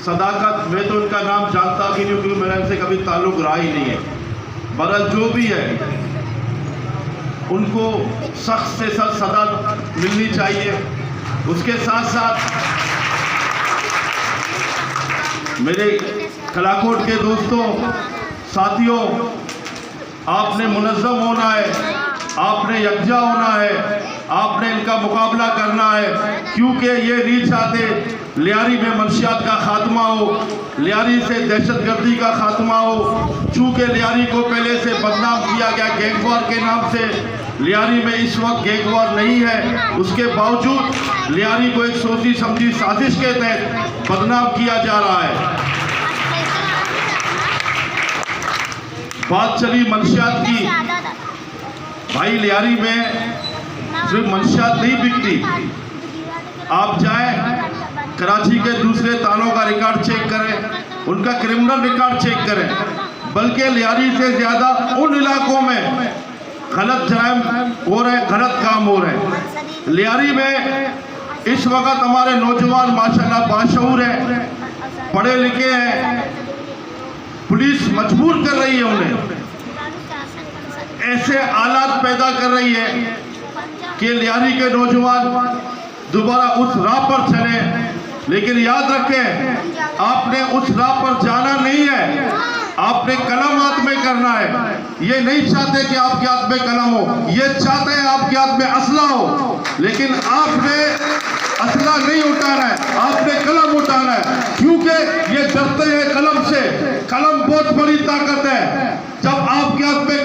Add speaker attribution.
Speaker 1: सदाकत, मैं तो उनका नाम जानता भी नहीं क्योंकि मेरा इनसे कभी ताल्लुक रहा ही नहीं है। बहरहाल जो भी है, उनको सख्त से सख्त सजा मिलनी चाहिए। उसके साथ साथ मेरे कलाकोट के दोस्तों, साथियों, आपने मुनज़्ज़म होना है, आपने यकजा होना है, आपने इनका मुकाबला करना है, क्योंकि ये नहीं चाहते लियारी में मंशियात का खात्मा हो, लियारी से दहशतगर्दी का खात्मा हो। चूँकि लियारी को पहले से बदनाम किया गया गैंगवार के नाम से, लियारी में इस वक्त गैंगवार नहीं है, उसके बावजूद लियारी को एक सोची समझी साजिश के तहत बदनाम किया जा रहा है। बात चली मंशियात की, भाई लियारी में सिर्फ मंशियात नहीं बिकती। आप जाएं कराची के दूसरे थानों का रिकॉर्ड चेक करें, उनका क्रिमिनल रिकॉर्ड चेक करें, बल्कि लियारी से ज़्यादा उन इलाकों में गलत जराइम हो रहे, गलत काम हो रहे हैं। लियारी में इस वक्त हमारे नौजवान माशाल्लाह बाशऊर हैं, पढ़े लिखे हैं, पुलिस मजबूर कर रही है उन्हें, ऐसे हालात पैदा कर रही है कि लियारी के नौजवान दोबारा उस राह पर चले। लेकिन याद रखें, आपने उस राह पर जाना नहीं है, आपने कलम हाथ में करना है। ये नहीं चाहते कि आपके हाथ में कलम हो, ये चाहते हैं आपके हाथ में असला हो, लेकिन आपने असला नहीं उठाना है, आपने कलम उठाना है, क्योंकि ये डरते हैं कलम से। कलम बहुत बड़ी ताकत है। जब आपके हाथ में